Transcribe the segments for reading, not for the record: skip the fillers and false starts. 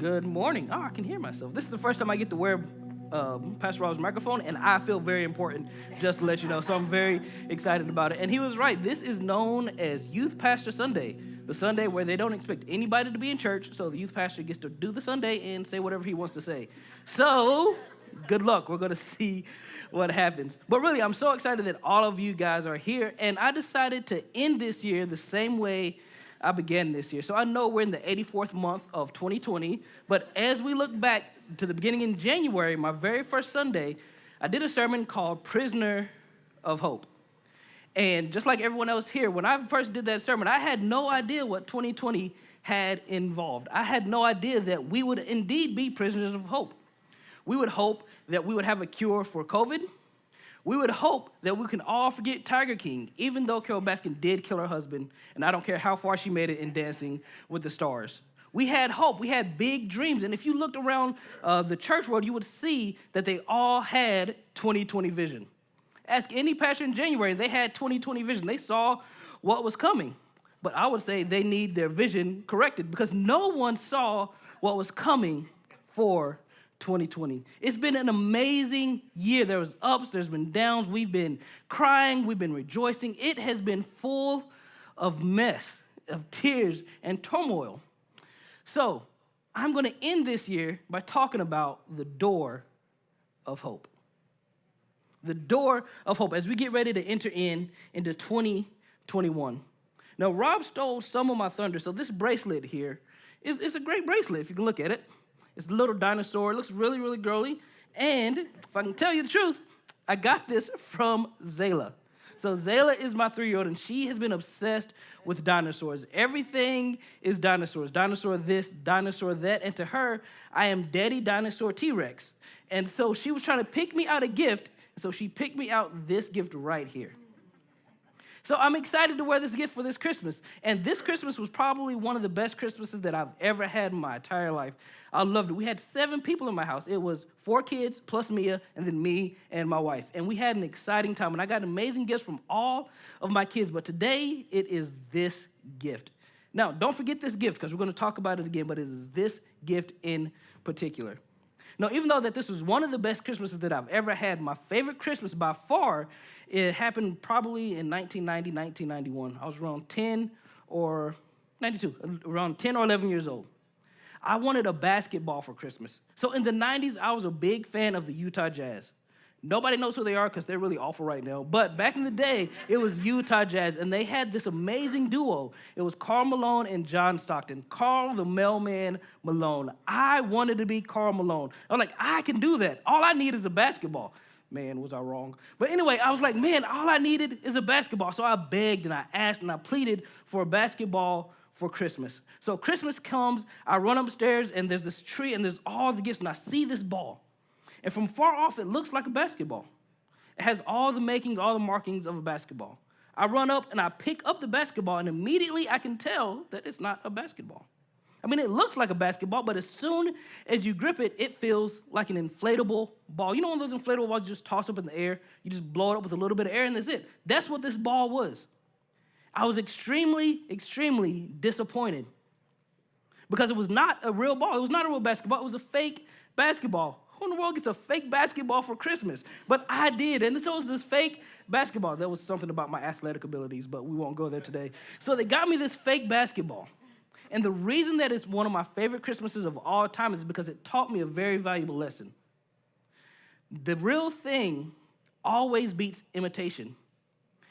Good morning. Oh, I can hear myself. This is the first time I get to wear Pastor Rob's microphone, and I feel very important, just to let you know. So I'm very excited about it. And he was right. This is known as Youth Pastor Sunday, the Sunday where they don't expect anybody to be in church, so the youth pastor gets to do the Sunday and say whatever he wants to say. So good luck. We're going to see what happens. But really, I'm so excited that all of you guys are here, and I decided to end this year the same way I began this year. So I know we're in the 84th month of 2020, but as we look back to the beginning in January, my very first Sunday, I did a sermon called Prisoner of Hope. And just like everyone else here, when I first did that sermon, I had no idea what 2020 had involved. I had no idea that we would indeed be prisoners of hope. We would hope that we would have a cure for COVID. We would hope that we can all forget Tiger King, even though Carol Baskin did kill her husband, and I don't care how far she made it in Dancing with the Stars. We had hope. We had big dreams. And if you looked around the church world, you would see that they all had 2020 vision. Ask any pastor in January, they had 2020 vision. They saw what was coming. But I would say they need their vision corrected because no one saw what was coming for 2020. It's been an amazing year. There was ups, there's been downs. We've been crying, we've been rejoicing. It has been full of mess, of tears, and turmoil. So I'm going to end this year by talking about the door of hope. The door of hope as we get ready to enter into 2021. Now, Rob stole some of my thunder, so this bracelet here is a great bracelet if you can look at it. It's a little dinosaur. It looks really, really girly. And if I can tell you the truth, I got this from Zayla. So Zayla is my 3-year-old, and she has been obsessed with dinosaurs. Everything is dinosaurs. Dinosaur this, dinosaur that. And to her, I am Daddy Dinosaur T-Rex. And so she was trying to pick me out a gift, so she picked me out this gift right here. So I'm excited to wear this gift for this Christmas. And this Christmas was probably one of the best Christmases that I've ever had in my entire life. I loved it. We had 7 people in my house. It was 4 kids plus Mia and then me and my wife. And we had an exciting time. And I got amazing gifts from all of my kids. But today it is this gift. Now, don't forget this gift because we're going to talk about it again. But it is this gift in particular. Now, even though that this was one of the best Christmases that I've ever had, my favorite Christmas by far, it happened probably in 1990, 1991. I was around 10 or 92, around 10 or 11 years old. I wanted a basketball for Christmas. So in the 90s, I was a big fan of the Utah Jazz. Nobody knows who they are because they're really awful right now. But back in the day, it was Utah Jazz, and they had this amazing duo. It was Karl Malone and John Stockton. Karl the Mailman Malone. I wanted to be Karl Malone. I was like, I can do that. All I need is a basketball. Man, was I wrong. But anyway, I was like, man, all I needed is a basketball. So I begged and I asked and I pleaded for a basketball for Christmas. So Christmas comes, I run upstairs, and there's this tree, and there's all the gifts, and I see this ball. And from far off, it looks like a basketball. It has all the makings, all the markings of a basketball. I run up and I pick up the basketball, and immediately I can tell that it's not a basketball. I mean, it looks like a basketball, but as soon as you grip it, it feels like an inflatable ball. You know one of those inflatable balls you just toss up in the air? You just blow it up with a little bit of air, and that's it. That's what this ball was. I was extremely, extremely disappointed because it was not a real ball. It was not a real basketball. It was a fake basketball. Who in the world gets a fake basketball for Christmas? But I did, and so it was this fake basketball. There was something about my athletic abilities, but we won't go there today. So they got me this fake basketball. And the reason that it's one of my favorite Christmases of all time is because it taught me a very valuable lesson. The real thing always beats imitation.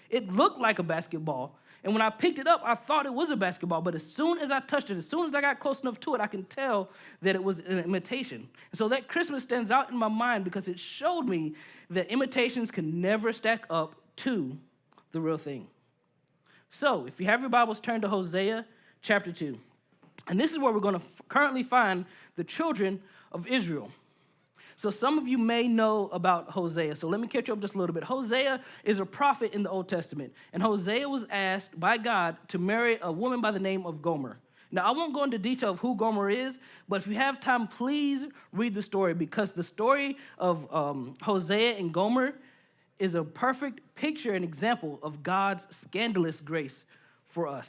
It looked like a basketball, and when I picked it up, I thought it was a basketball, but as soon as I touched it, as soon as I got close enough to it, I can tell that it was an imitation. And so that Christmas stands out in my mind because it showed me that imitations can never stack up to the real thing. So if you have your Bibles, turn to Hosea chapter 2. And this is where we're going to currently find the children of Israel. So some of you may know about Hosea. So let me catch you up just a little bit. Hosea is a prophet in the Old Testament. And Hosea was asked by God to marry a woman by the name of Gomer. Now, I won't go into detail of who Gomer is, but if you have time, please read the story because the story of Hosea and Gomer is a perfect picture and example of God's scandalous grace for us.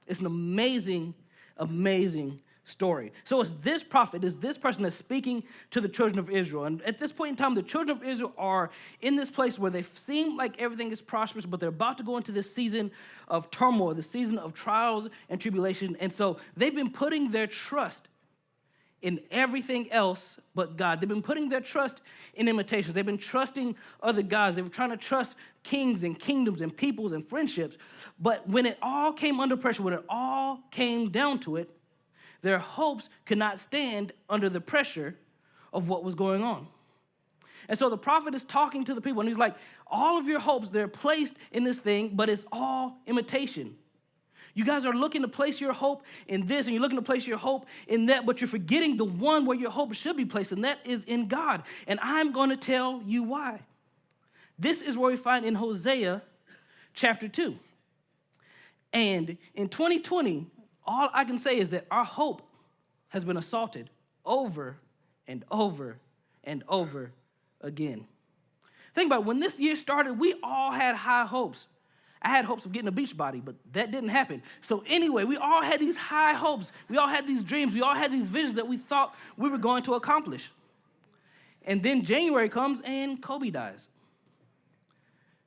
It's an amazing, amazing story. So it's this prophet, it's this person that's speaking to the children of Israel. And at this point in time, the children of Israel are in this place where they seem like everything is prosperous, but they're about to go into this season of turmoil, the season of trials and tribulation. And so they've been putting their trust in everything else but God. They've been putting their trust in imitations. They've been trusting other gods. They were trying to trust kings and kingdoms and peoples and friendships. But when it all came under pressure, when it all came down to it, their hopes could not stand under the pressure of what was going on. And so the prophet is talking to the people, and he's like, all of your hopes, they're placed in this thing, but it's all imitation. You guys are looking to place your hope in this, and you're looking to place your hope in that, but you're forgetting the one where your hope should be placed, and that is in God. And I'm going to tell you why. This is where we find in Hosea chapter 2. And in 2020, all I can say is that our hope has been assaulted over and over and over again. Think about it. When this year started, we all had high hopes. I had hopes of getting a beach body, but that didn't happen. So anyway, we all had these high hopes. We all had these dreams. We all had these visions that we thought we were going to accomplish. And then January comes and Kobe dies.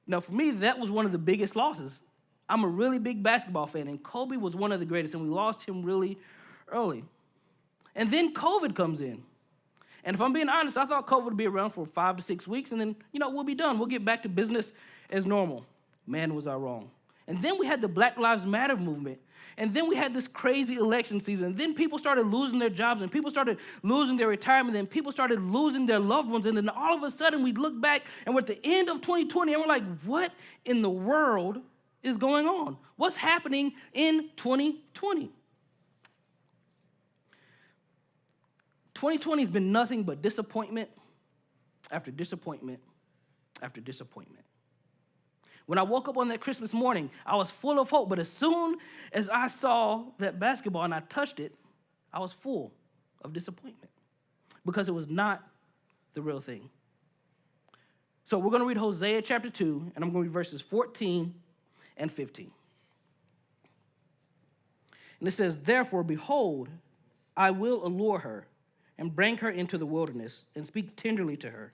Now, for me, that was one of the biggest losses. I'm a really big basketball fan, and Kobe was one of the greatest, and we lost him really early. And then COVID comes in. And if I'm being honest, I thought COVID would be around for 5 to 6 weeks, and then, we'll be done. We'll get back to business as normal. Man, was I wrong. And then we had the Black Lives Matter movement. And then we had this crazy election season. And then people started losing their jobs, and people started losing their retirement, and people started losing their loved ones. And then all of a sudden, we look back, and we're at the end of 2020, and we're like, what in the world is going on? What's happening in 2020? 2020 has been nothing but disappointment after disappointment after disappointment. When I woke up on that Christmas morning, I was full of hope, but as soon as I saw that basketball and I touched it, I was full of disappointment because it was not the real thing. So we're going to read Hosea chapter 2, and I'm going to read verses 14 and 15. And it says, "Therefore, behold, I will allure her and bring her into the wilderness and speak tenderly to her.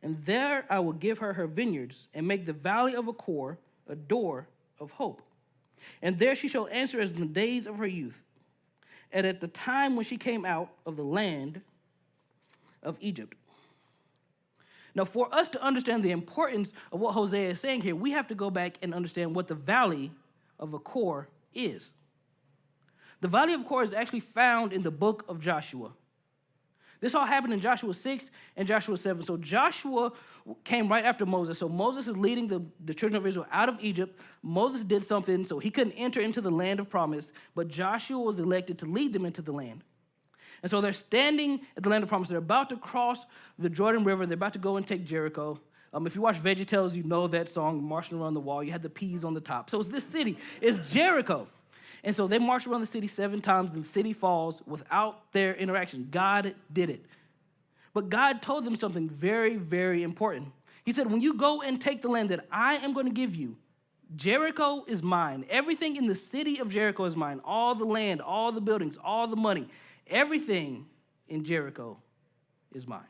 And there I will give her her vineyards and make the valley of Achor a door of hope. And there she shall answer as in the days of her youth, and at the time when she came out of the land of Egypt." Now, for us to understand the importance of what Hosea is saying here, we have to go back and understand what the valley of Achor is. The valley of Achor is actually found in the book of Joshua. This all happened in Joshua 6 and Joshua 7. So Joshua came right after Moses. So Moses is leading the children of Israel out of Egypt. Moses did something, so he couldn't enter into the land of promise, but Joshua was elected to lead them into the land. And so they're standing at the land of promise. They're about to cross the Jordan River. They're about to go and take Jericho. If you watch VeggieTales, you know that song, Marching Around the Wall. You had the peas on the top. So it's this city. It's Jericho. And so they march around the city 7 times, and the city falls without their interaction. God did it. But God told them something very, very important. He said, when you go and take the land that I am going to give you, Jericho is mine. Everything in the city of Jericho is mine. All the land, all the buildings, all the money, everything in Jericho is mine.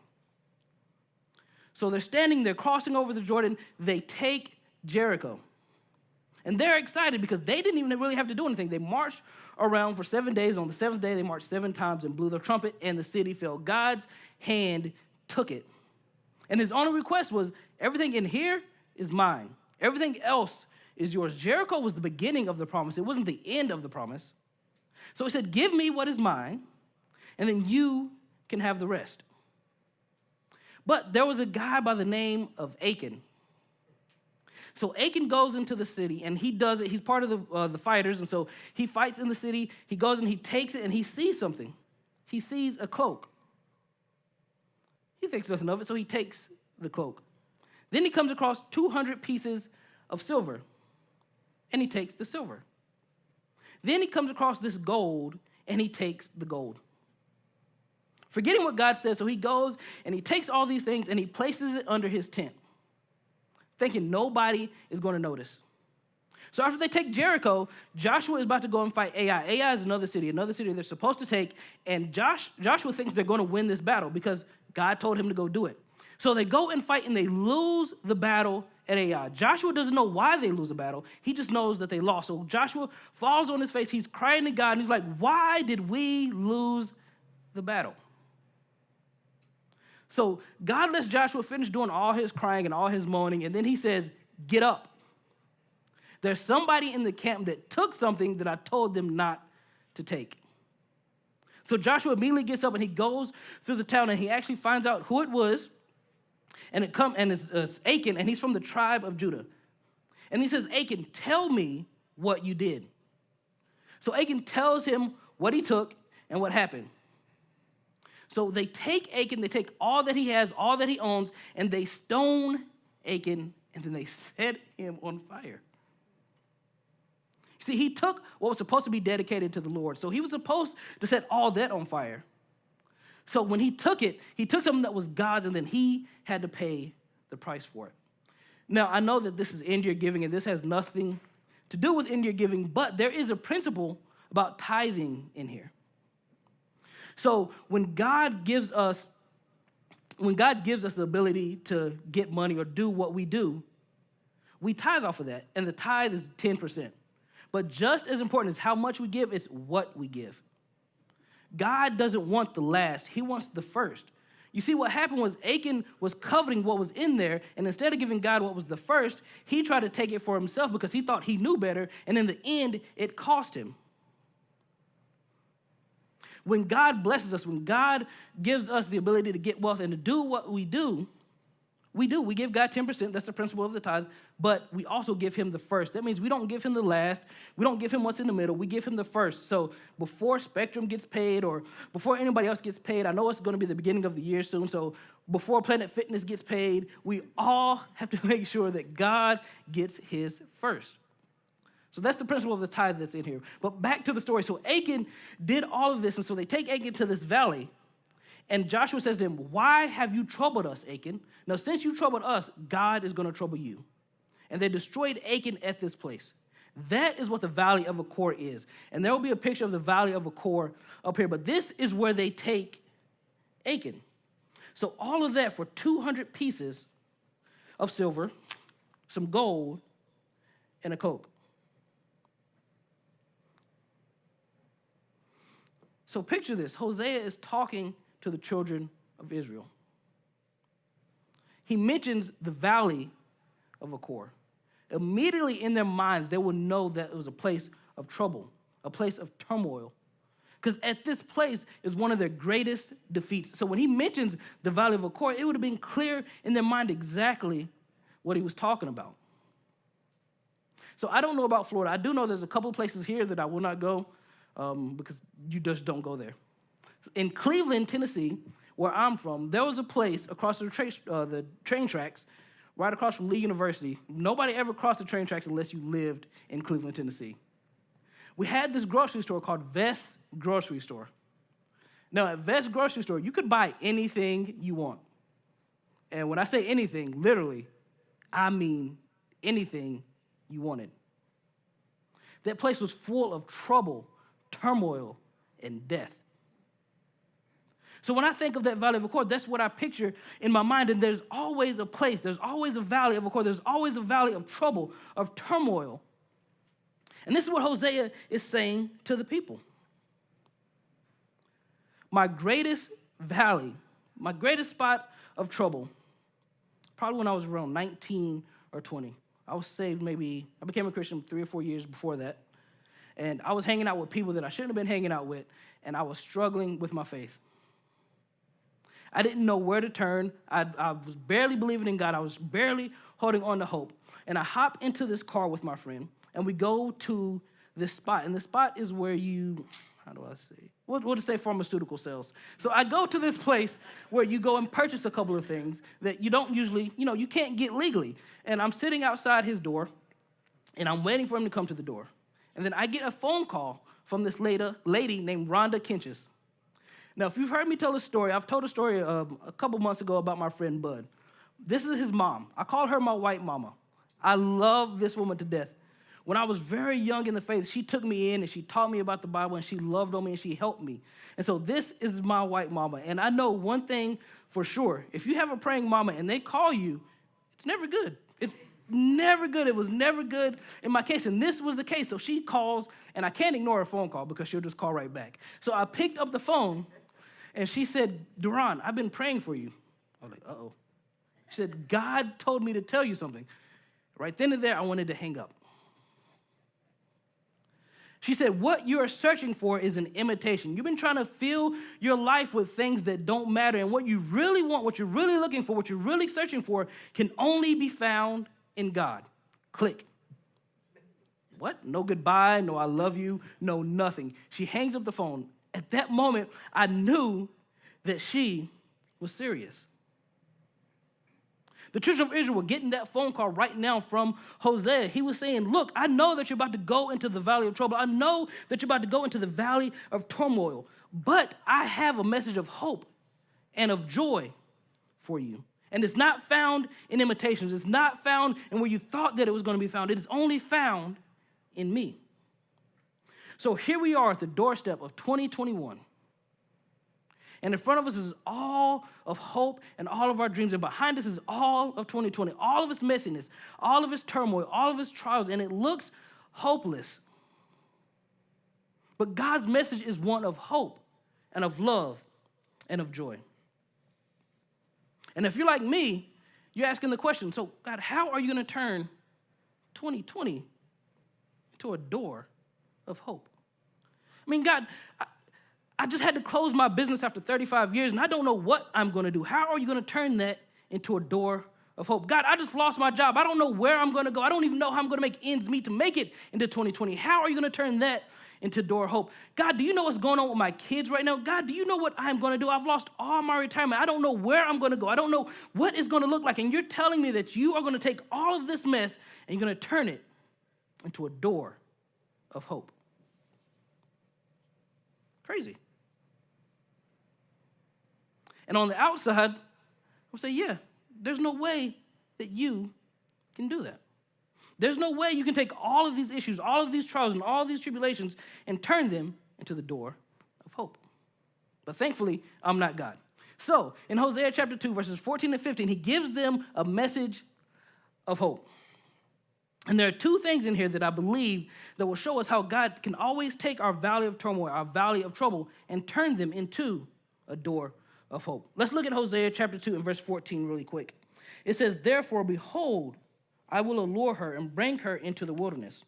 So they're standing there, crossing over the Jordan. They take Jericho. And they're excited because they didn't even really have to do anything. They marched around for 7 days. On the 7th day, they marched 7 times and blew the trumpet, and the city fell. God's hand took it. And his only request was, everything in here is mine. Everything else is yours. Jericho was the beginning of the promise. It wasn't the end of the promise. So he said, give me what is mine, and then you can have the rest. But there was a guy by the name of Achan. So Achan goes into the city, and he does it. He's part of the fighters, and so he fights in the city. He goes and he takes it, and he sees something. He sees a cloak. He thinks nothing of it, so he takes the cloak. Then he comes across 200 pieces of silver, and he takes the silver. Then he comes across this gold, and he takes the gold. Forgetting what God says, so he goes, and he takes all these things, and he places it under his tent, thinking nobody is going to notice. So after they take Jericho, Joshua is about to go and fight Ai. Ai is another city they're supposed to take, and Joshua thinks they're going to win this battle because God told him to go do it. So they go and fight, and they lose the battle at Ai. Joshua doesn't know why they lose the battle. He just knows that they lost. So Joshua falls on his face. He's crying to God, and he's like, why did we lose the battle? So God lets Joshua finish doing all his crying and all his moaning, and then he says, get up. There's somebody in the camp that took something that I told them not to take. So Joshua immediately gets up and he goes through the town, and he actually finds out who it was. And it's Achan, and he's from the tribe of Judah. And he says, Achan, tell me what you did. So Achan tells him what he took and what happened. So they take Achan, they take all that he has, all that he owns, and they stone Achan, and then they set him on fire. See, he took what was supposed to be dedicated to the Lord. So he was supposed to set all that on fire. So when he took it, he took something that was God's, and then he had to pay the price for it. Now, I know that this is end-year giving, and this has nothing to do with end-year giving, but there is a principle about tithing in here. So when God gives us the ability to get money or do what we do, we tithe off of that, and the tithe is 10%. But just as important as how much we give, it's what we give. God doesn't want the last. He wants the first. You see, what happened was Achan was coveting what was in there, and instead of giving God what was the first, he tried to take it for himself because he thought he knew better, and in the end, it cost him. When God blesses us, when God gives us the ability to get wealth and to do what we do. We give God 10%. That's the principle of the tithe. But we also give him the first. That means we don't give him the last. We don't give him what's in the middle. We give him the first. So before Spectrum gets paid or before anybody else gets paid, I know it's going to be the beginning of the year soon. So before Planet Fitness gets paid, we all have to make sure that God gets his first. So that's the principle of the tithe that's in here. But back to the story. So Achan did all of this. And so they take Achan to this valley. And Joshua says to him, why have you troubled us, Achan? Now, since you troubled us, God is going to trouble you. And they destroyed Achan at this place. That is what the Valley of Achor is. And there will be a picture of the Valley of Achor up here. But this is where they take Achan. So all of that for 200 pieces of silver, some gold, and a coat. So picture this. Hosea is talking to the children of Israel. He mentions the Valley of Achor. Immediately in their minds, they will know that it was a place of trouble, a place of turmoil. Because at this place is one of their greatest defeats. So when he mentions the Valley of Achor, it would have been clear in their mind exactly what he was talking about. So I don't know about Florida. I do know there's a couple of places here that I will not go because you just don't go there. In Cleveland, Tennessee, where I'm from, there was a place across the train tracks, right across from Lee University. Nobody ever crossed the train tracks unless you lived in Cleveland, Tennessee. We had this grocery store called Vest Grocery Store. Now, at Vest Grocery Store, you could buy anything you want. And when I say anything, literally, I mean anything you wanted. That place was full of trouble, turmoil, and death. So when I think of that Valley of Achor, that's what I picture in my mind. And there's always a place, there's always a Valley of Achor, there's always a valley of trouble, of turmoil. And this is what Hosea is saying to the people. My greatest valley, my greatest spot of trouble, probably when I was around 19 or 20. I was saved I became a Christian 3 or 4 years before that. And I was hanging out with people that I shouldn't have been hanging out with, and I was struggling with my faith. I didn't know where to turn. I was barely believing in God. I was barely holding on to hope. And I hop into this car with my friend, and we go to this spot. And the spot is where we'll just say pharmaceutical sales. So I go to this place where you go and purchase a couple of things that you don't usually, you can't get legally. And I'm sitting outside his door, and I'm waiting for him to come to the door. And then I get a phone call from this lady named Rhonda Kinches. Now, if you've heard me tell a story, I've told a story a couple months ago about my friend Bud. This is his mom. I call her my white mama. I love this woman to death. When I was very young in the faith, she took me in and she taught me about the Bible and she loved on me and she helped me. And so this is my white mama. And I know one thing for sure. If you have a praying mama and they call you, it's never good. It's never good. It was never good in my case. And this was the case. So she calls and I can't ignore a phone call because she'll just call right back. So I picked up the phone and she said, Daron, I've been praying for you. I was like, uh-oh. She said, God told me to tell you something. Right then and there, I wanted to hang up. She said, what you are searching for is an imitation. You've been trying to fill your life with things that don't matter. And what you really want, what you're really looking for, what you're really searching for can only be found in God. Click. What? No goodbye, no I love you, no nothing. She hangs up the phone. At that moment, I knew that she was serious. The children of Israel were getting that phone call right now from Hosea. He was saying, look, I know that you're about to go into the valley of trouble. I know that you're about to go into the valley of turmoil. But I have a message of hope and of joy for you. And it's not found in imitations. It's not found in where you thought that it was going to be found. It is only found in me. So here we are at the doorstep of 2021. And in front of us is all of hope and all of our dreams. And behind us is all of 2020, all of its messiness, all of its turmoil, all of its trials. And it looks hopeless. But God's message is one of hope and of love and of joy. And if you're like me, you're asking the question, so God, how are you going to turn 2020 into a door of hope? I mean, God, I just had to close my business after 35 years, and I don't know what I'm going to do. How are you going to turn that into a door of hope? God, I just lost my job. I don't know where I'm going to go. I don't even know how I'm going to make ends meet to make it into 2020. How are you going to turn that into a door of hope? God, do you know what's going on with my kids right now? God, do you know what I'm going to do? I've lost all my retirement. I don't know where I'm going to go. I don't know what it's going to look like. And you're telling me that you are going to take all of this mess and you're going to turn it into a door of hope. Crazy. And on the outside, I'll say, yeah, there's no way that you can do that. There's no way you can take all of these issues, all of these trials, and all of these tribulations and turn them into the door of hope. But thankfully, I'm not God. So in Hosea chapter 2, verses 14 and 15, he gives them a message of hope. And there are two things in here that I believe that will show us how God can always take our valley of turmoil, our valley of trouble, and turn them into a door of hope. Let's look at Hosea chapter 2 and verse 14 really quick. It says, therefore, behold, I will allure her and bring her into the wilderness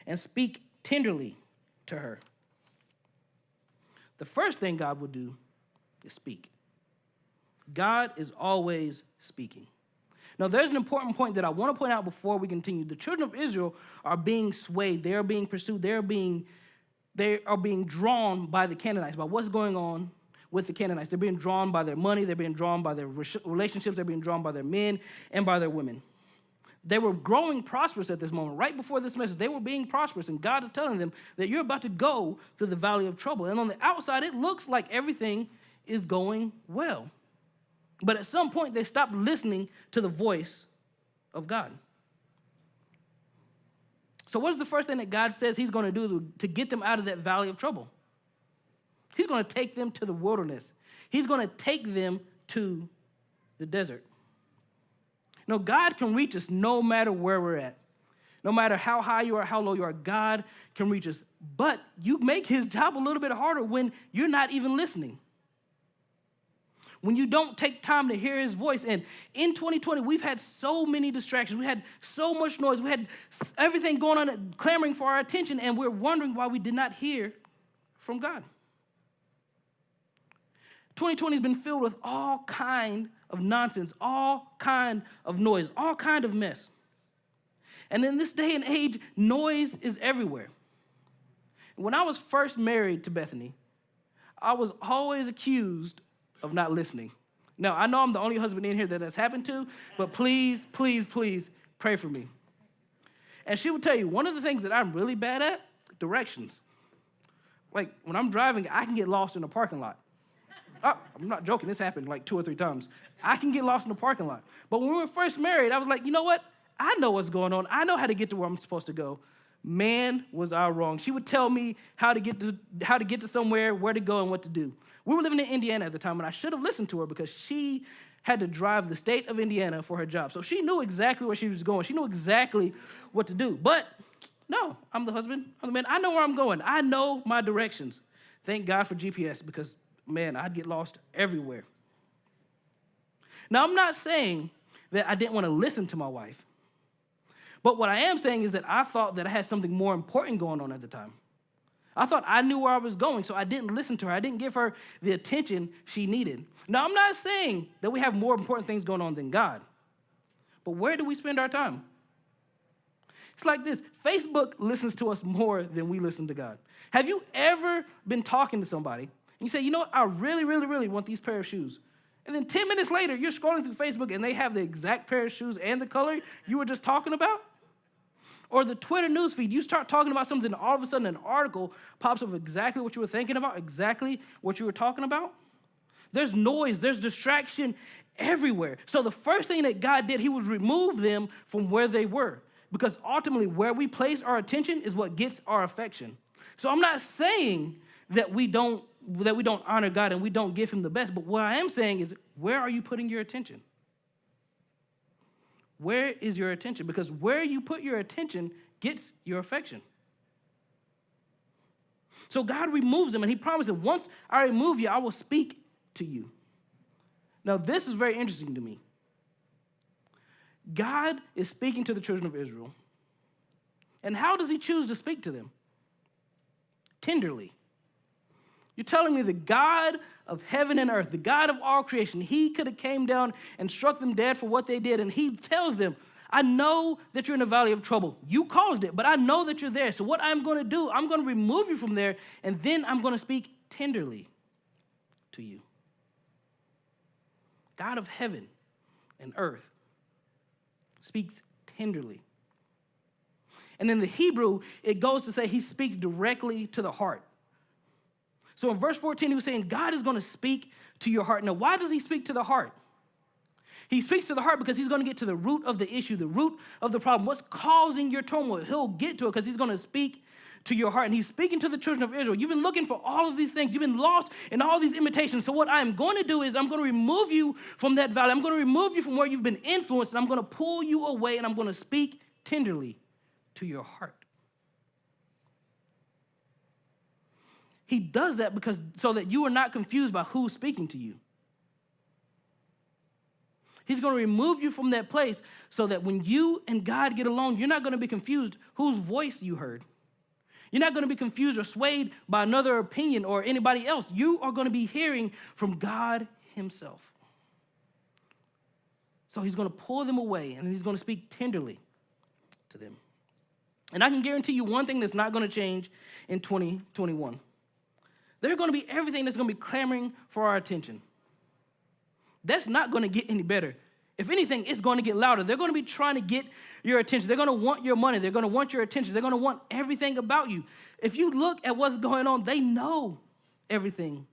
and speak tenderly to her. The first thing God will do is speak. God is always speaking. Now, there's an important point that I want to point out before we continue. The children of Israel are being swayed. They are being pursued. They are being drawn by the Canaanites, by what's going on with the Canaanites. They're being drawn by their money. They're being drawn by their relationships. They're being drawn by their men and by their women. They were growing prosperous at this moment. Right before this message, they were being prosperous, and God is telling them that you're about to go through the valley of trouble. And on the outside, it looks like everything is going well. But at some point, they stopped listening to the voice of God. So what is the first thing that God says he's going to do to get them out of that valley of trouble? He's going to take them to the wilderness. He's going to take them to the desert. No, God can reach us no matter where we're at. No matter how high you are, how low you are, God can reach us. But you make his job a little bit harder when you're not even listening. When you don't take time to hear his voice. And in 2020, we've had so many distractions. We had so much noise. We had everything going on, clamoring for our attention, and we're wondering why we did not hear from God. 2020 has been filled with all kind of nonsense, all kind of noise, all kind of mess. And in this day and age, noise is everywhere. When I was first married to Bethany, I was always accused of not listening. Now, I know I'm the only husband in here that that's happened to, but please, please, please pray for me. And she would tell you, one of the things that I'm really bad at, directions. Like, when I'm driving, I can get lost in a parking lot. Oh, I'm not joking. This happened like 2 or 3 times. I can get lost in the parking lot. But when we were first married, I was like, you know what? I know what's going on. I know how to get to where I'm supposed to go. Man, was I wrong. She would tell me how to get to somewhere, where to go, and what to do. We were living in Indiana at the time, and I should have listened to her because she had to drive the state of Indiana for her job. So she knew exactly where she was going. She knew exactly what to do. But no, I'm the husband. I'm the man. I know where I'm going. I know my directions. Thank God for GPS because, man, I'd get lost everywhere. Now, I'm not saying that I didn't want to listen to my wife. But what I am saying is that I thought that I had something more important going on at the time. I thought I knew where I was going, so I didn't listen to her. I didn't give her the attention she needed. Now, I'm not saying that we have more important things going on than God. But where do we spend our time? It's like this. Facebook listens to us more than we listen to God. Have you ever been talking to somebody and you say, you know what, I really, really, really want these pair of shoes. And then 10 minutes later, you're scrolling through Facebook and they have the exact pair of shoes and the color you were just talking about? Or the Twitter newsfeed, you start talking about something, and all of a sudden an article pops up exactly what you were thinking about, exactly what you were talking about. There's noise, there's distraction everywhere. So the first thing that God did, he would remove them from where they were. Because ultimately, where we place our attention is what gets our affection. So I'm not saying that we don't honor God and we don't give him the best, but what I am saying is, where are you putting your attention? Where is your attention? Because where you put your attention gets your affection. So God removes them, and he promised that once I remove you, I will speak to you. Now, this is very interesting to me. God is speaking to the children of Israel. And how does he choose to speak to them? Tenderly. You're telling me the God of heaven and earth, the God of all creation, he could have came down and struck them dead for what they did, and he tells them, I know that you're in a valley of trouble. You caused it, but I know that you're there. So what I'm going to do, I'm going to remove you from there, and then I'm going to speak tenderly to you. God of heaven and earth speaks tenderly. And in the Hebrew, it goes to say he speaks directly to the heart. So in verse 14, he was saying, God is going to speak to your heart. Now, why does he speak to the heart? He speaks to the heart because he's going to get to the root of the issue, the root of the problem. What's causing your turmoil? He'll get to it because he's going to speak to your heart. And he's speaking to the children of Israel. You've been looking for all of these things. You've been lost in all these imitations. So what I'm going to do is I'm going to remove you from that valley. I'm going to remove you from where you've been influenced, and I'm going to pull you away, and I'm going to speak tenderly to your heart. He does that so that you are not confused by who's speaking to you. He's going to remove you from that place so that when you and God get alone, you're not going to be confused whose voice you heard. You're not going to be confused or swayed by another opinion or anybody else. You are going to be hearing from God himself. So he's going to pull them away, and he's going to speak tenderly to them. And I can guarantee you one thing that's not going to change in 2021. There's going to be everything that's going to be clamoring for our attention. That's not going to get any better. If anything, it's going to get louder. They're going to be trying to get your attention. They're going to want your money. They're going to want your attention. They're going to want everything about you. If you look at what's going on, they know everything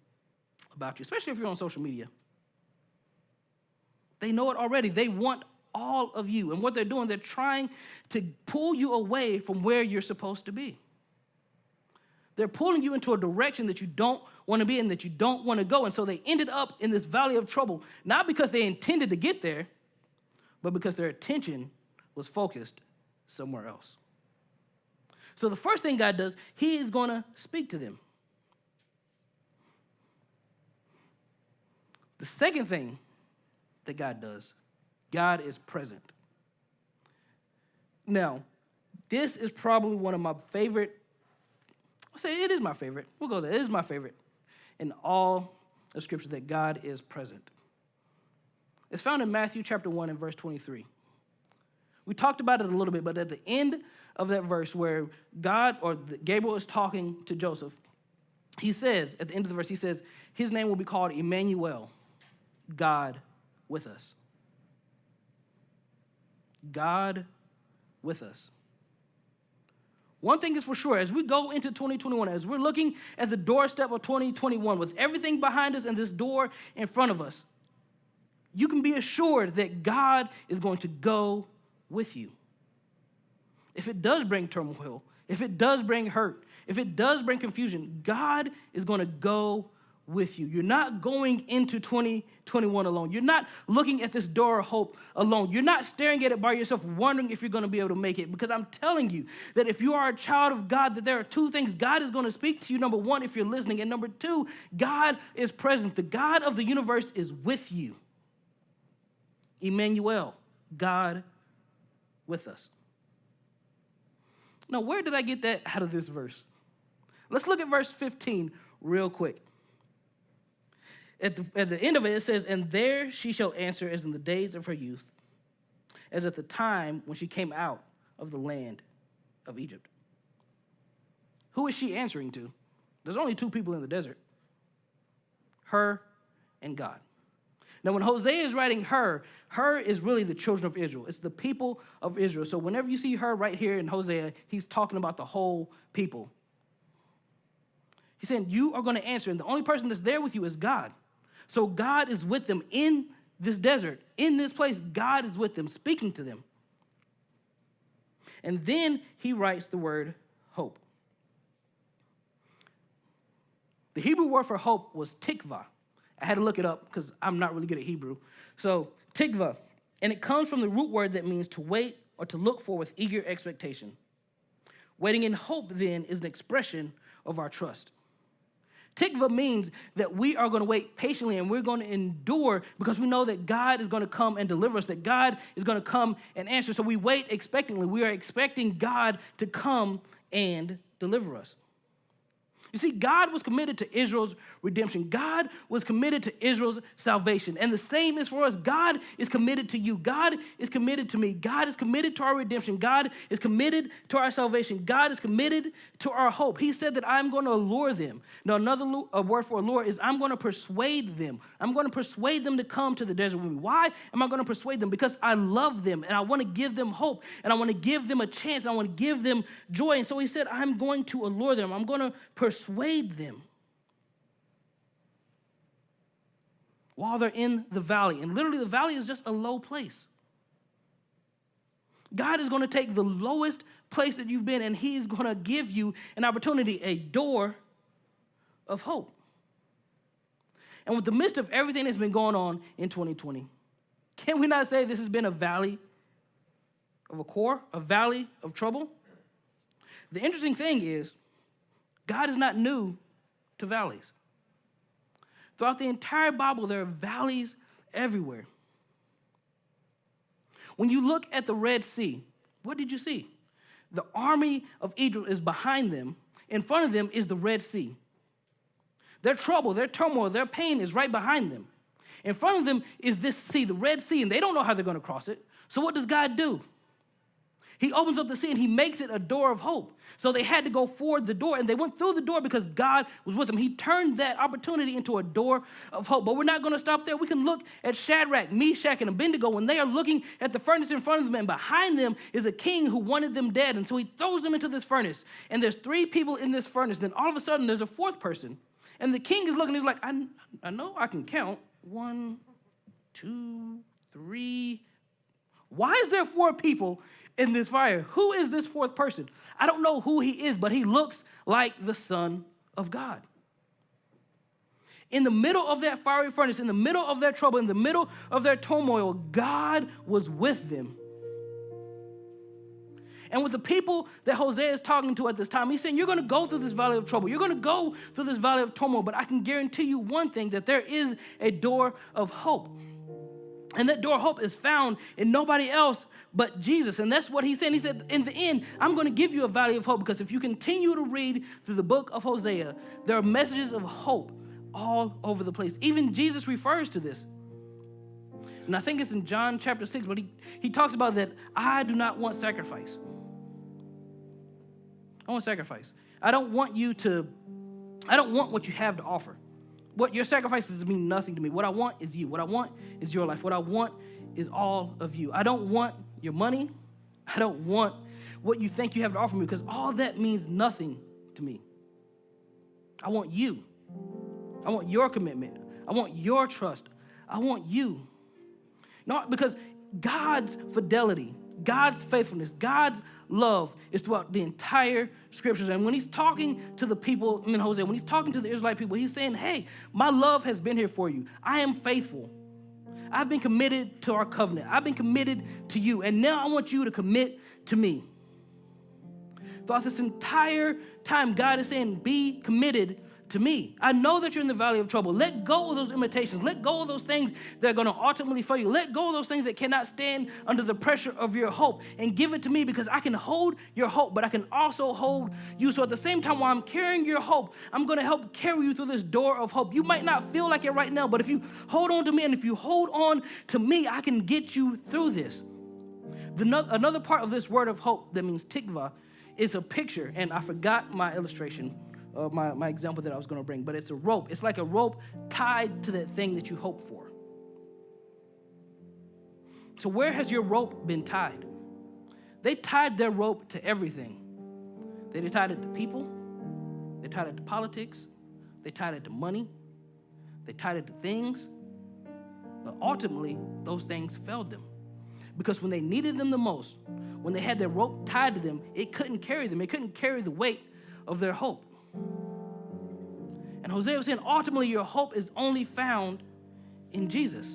about you, especially if you're on social media. They know it already. They want all of you. And what they're doing, they're trying to pull you away from where you're supposed to be. They're pulling you into a direction that you don't want to be in, that you don't want to go. And so they ended up in this valley of trouble, not because they intended to get there, but because their attention was focused somewhere else. So the first thing God does, he is going to speak to them. The second thing that God does, God is present. Now, this is probably one of my favorite. I'll say it is my favorite. We'll go there. It is my favorite in all of Scripture that God is present. It's found in Matthew chapter 1 and verse 23. We talked about it a little bit, but at the end of that verse where Gabriel is talking to Joseph, he says, at the end of the verse, he says, his name will be called Emmanuel, God with us. God with us. One thing is for sure, as we go into 2021, as we're looking at the doorstep of 2021 with everything behind us and this door in front of us, you can be assured that God is going to go with you. If it does bring turmoil, if it does bring hurt, if it does bring confusion, God is going to go with you. You're not going into 2021 alone. You're not looking at this door of hope alone. You're not staring at it by yourself, wondering if you're going to be able to make it. Because I'm telling you that if you are a child of God, that there are two things God is going to speak to you. Number one, if you're listening. And number two, God is present. The God of the universe is with you. Emmanuel, God with us. Now, where did I get that out of this verse? Let's look at verse 15 real quick. At the end of it, it says, "And there she shall answer as in the days of her youth, as at the time when she came out of the land of Egypt." Who is she answering to? There's only two people in the desert, her and God. Now, when Hosea is writing her is really the children of Israel. It's the people of Israel. So whenever you see her right here in Hosea, he's talking about the whole people. He's saying, you are going to answer, and the only person that's there with you is God. So God is with them in this desert, in this place. God is with them, speaking to them. And then he writes the word hope. The Hebrew word for hope was tikvah. I had to look it up because I'm not really good at Hebrew. So tikvah, and it comes from the root word that means to wait or to look for with eager expectation. Waiting in hope, then, is an expression of our trust. Tikva means that we are going to wait patiently and we're going to endure because we know that God is going to come and deliver us, that God is going to come and answer. So we wait expectantly. We are expecting God to come and deliver us. You see, God was committed to Israel's redemption. God was committed to Israel's salvation. And the same is for us. God is committed to you. God is committed to me. God is committed to our redemption. God is committed to our salvation. God is committed to our hope. He said that I'm going to allure them. Now, another word for allure is I'm going to persuade them. I'm going to persuade them to come to the desert with me. Why am I going to persuade them? Because I love them and I want to give them hope and I want to give them a chance. And I want to give them joy. And so he said, I'm going to allure them. I'm going to persuade them while they're in the valley. And literally the valley is just a low place. God is going to take the lowest place that you've been and he's going to give you an opportunity, a door of hope. And with the midst of everything that's been going on in 2020, can we not say this has been a valley of a valley of trouble? The interesting thing is, God is not new to valleys. Throughout the entire Bible, there are valleys everywhere. When you look at the Red Sea, what did you see? The army of Egypt is behind them. In front of them is the Red Sea. Their trouble, their turmoil, their pain is right behind them. In front of them is this sea, the Red Sea, and they don't know how they're going to cross it. So what does God do? He opens up the sea and he makes it a door of hope. So they had to go forward the door, and they went through the door because God was with them. He turned that opportunity into a door of hope. But we're not going to stop there. We can look at Shadrach, Meshach, and Abednego when they are looking at the furnace in front of them, and behind them is a king who wanted them dead. And so he throws them into this furnace, and there's 3 people in this furnace. Then all of a sudden there's a 4th person, and the king is looking. He's like, I know I can count 1, 2, 3. Why is there 4 people in this fire? Who is this 4th person? I don't know who he is, but he looks like the Son of God. In the middle of that fiery furnace, in the middle of their trouble, in the middle of their turmoil, God was with them. And with the people that Hosea is talking to at this time, he's saying, you're going to go through this valley of trouble. You're going to go through this valley of turmoil, but I can guarantee you one thing, that there is a door of hope. And that door of hope is found in nobody else but Jesus. And that's what he said. He said, in the end, I'm going to give you a valley of hope, because if you continue to read through the book of Hosea, there are messages of hope all over the place. Even Jesus refers to this. And I think it's in John chapter 6, but he talks about that I do not want sacrifice. I want sacrifice. I don't want what you have to offer. What your sacrifices mean nothing to me. What I want is you. What I want is your life. What I want is all of you. I don't want your money. I don't want what you think you have to offer me, because all that means nothing to me. I want you. I want your commitment. I want your trust. I want you. Not because God's fidelity God's faithfulness, God's love is throughout the entire scriptures. And when he's talking to the people in Hosea, when he's talking to the Israelite people, he's saying, hey, my love has been here for you. I am faithful. I've been committed to our covenant. I've been committed to you. And now I want you to commit to me. Throughout this entire time, God is saying, be committed to me. I know that you're in the valley of trouble. Let go of those imitations. Let go of those things that are going to ultimately fail you. Let go of those things that cannot stand under the pressure of your hope and give it to me, because I can hold your hope, but I can also hold you. So at the same time, while I'm carrying your hope, I'm going to help carry you through this door of hope. You might not feel like it right now, but if you hold on to me and if you hold on to me, I can get you through this. Another part of this word of hope that means tikva is a picture, and I forgot my illustration. My example that I was going to bring, but it's a rope. It's like a rope tied to that thing that you hope for. So where has your rope been tied? They tied their rope to everything. They tied it to people. They tied it to politics. They tied it to money. They tied it to things. But ultimately, those things failed them. Because when they needed them the most, when they had their rope tied to them, it couldn't carry them. It couldn't carry the weight of their hope. And Hosea was saying, ultimately, your hope is only found in Jesus.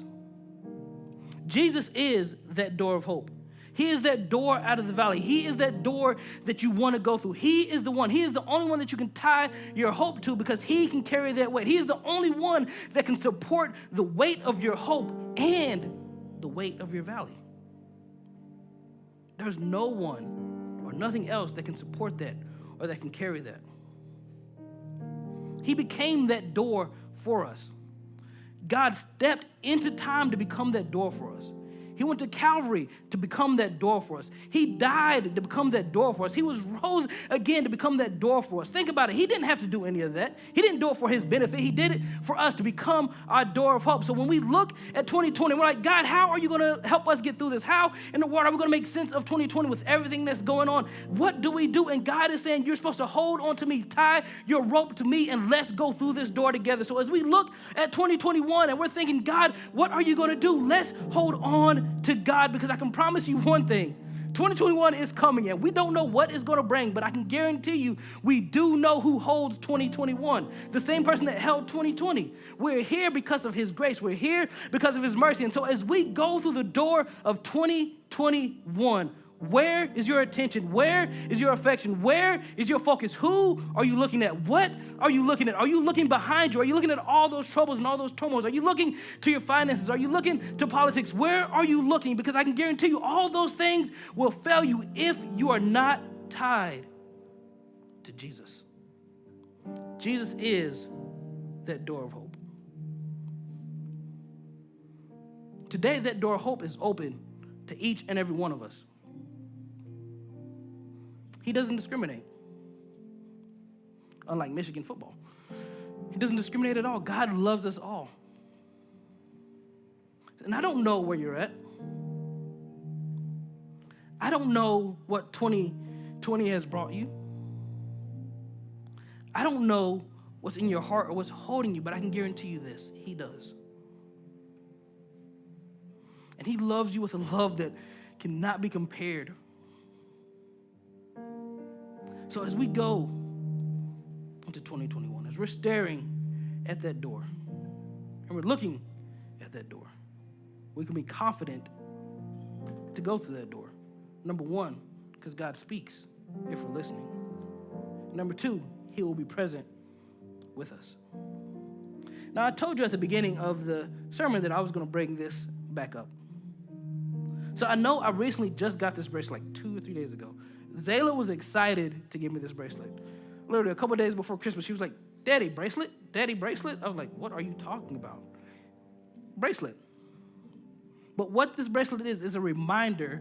Jesus is that door of hope. He is that door out of the valley. He is that door that you want to go through. He is the one. He is the only one that you can tie your hope to, because he can carry that weight. He is the only one that can support the weight of your hope and the weight of your valley. There's no one or nothing else that can support that or that can carry that. He became that door for us. God stepped into time to become that door for us. He went to Calvary to become that door for us. He died to become that door for us. He was rose again to become that door for us. Think about it. He didn't have to do any of that. He didn't do it for his benefit. He did it for us to become our door of hope. So when we look at 2020, we're like, God, how are you going to help us get through this? How in the world are we going to make sense of 2020 with everything that's going on? What do we do? And God is saying, you're supposed to hold on to me, tie your rope to me, and let's go through this door together. So as we look at 2021 and we're thinking, God, what are you going to do? Let's hold on to God, because I can promise you one thing. 2021 is coming, and we don't know what it's going to bring, but I can guarantee you we do know who holds 2021. The same person that held 2020. We're here because of his grace. We're here because of his mercy. And so as we go through the door of 2021, where is your attention? Where is your affection? Where is your focus? Who are you looking at? What are you looking at? Are you looking behind you? Are you looking at all those troubles and all those turmoils? Are you looking to your finances? Are you looking to politics? Where are you looking? Because I can guarantee you all those things will fail you if you are not tied to Jesus. Jesus is that door of hope. Today, that door of hope is open to each and every one of us. He doesn't discriminate, unlike Michigan football. He doesn't discriminate at all. God loves us all. And I don't know where you're at. I don't know what 2020 has brought you. I don't know what's in your heart or what's holding you, but I can guarantee you this. He does. And he loves you with a love that cannot be compared. So as we go into 2021, as we're staring at that door, and we're looking at that door, we can be confident to go through that door. Number one, because God speaks if we're listening. Number two, he will be present with us. Now, I told you at the beginning of the sermon that I was going to bring this back up. So I know I recently just got this bracelet like 2 or 3 days ago. Zayla was excited to give me this bracelet. Literally a couple days before Christmas, she was like, Daddy, bracelet? Daddy, bracelet? I was like, what are you talking about? Bracelet. But what this bracelet is a reminder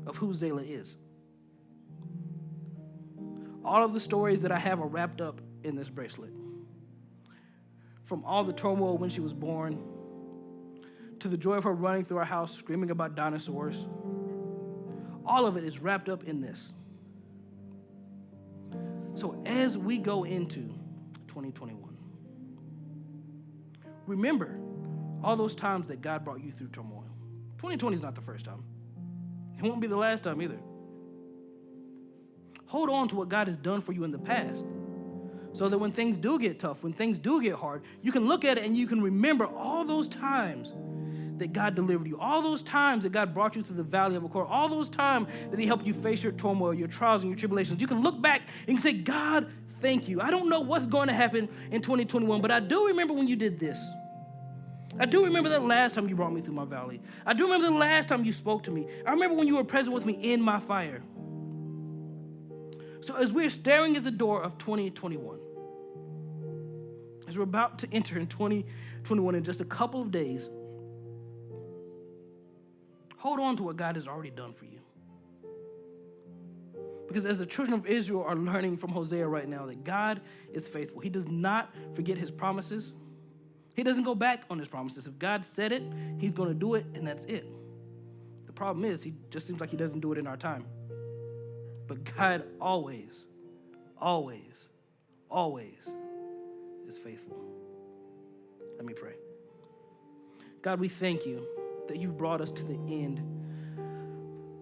of who Zayla is. All of the stories that I have are wrapped up in this bracelet. From all the turmoil when she was born, to the joy of her running through our house screaming about dinosaurs. All of it is wrapped up in this. So as we go into 2021, remember all those times that God brought you through turmoil. 2020 is not the first time. It won't be the last time either. Hold on to what God has done for you in the past so that when things do get tough, when things do get hard, you can look at it and you can remember all those times that God delivered you, all those times that God brought you through the valley of Achor, all those times that he helped you face your turmoil, your trials, and your tribulations. You can look back and say, God, thank you. I don't know what's going to happen in 2021, but I do remember when you did this. I do remember the last time you brought me through my valley. I do remember the last time you spoke to me. I remember when you were present with me in my fire. So as we're staring at the door of 2021, as we're about to enter in 2021 in just a couple of days, hold on to what God has already done for you. Because as the children of Israel are learning from Hosea right now, that God is faithful. He does not forget his promises. He doesn't go back on his promises. If God said it, he's going to do it, and that's it. The problem is, he just seems like he doesn't do it in our time. But God always, always, always is faithful. Let me pray. God, we thank you that you've brought us to the end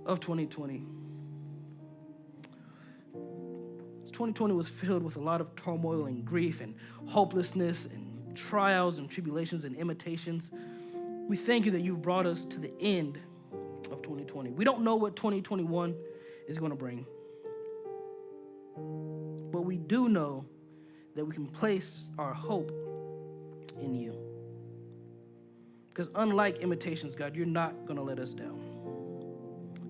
of 2020. 2020 was filled with a lot of turmoil and grief and hopelessness and trials and tribulations and imitations. We thank you that you've brought us to the end of 2020. We don't know what 2021 is going to bring. But we do know that we can place our hope in you. Because unlike imitations, God, you're not going to let us down.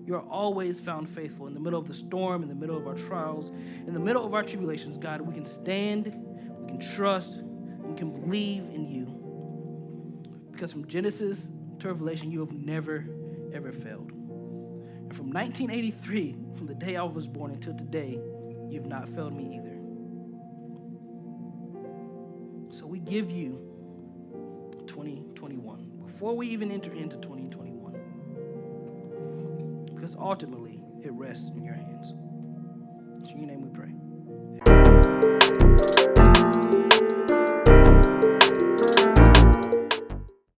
You're always found faithful in the middle of the storm, in the middle of our trials, in the middle of our tribulations. God, we can stand, we can trust, we can believe in you. Because from Genesis to Revelation, you have never, ever failed. And from 1983, from the day I was born until today, you've not failed me either. So we give you 2021 before we even enter into 2021. Because ultimately, it rests in your hands. In your name we pray.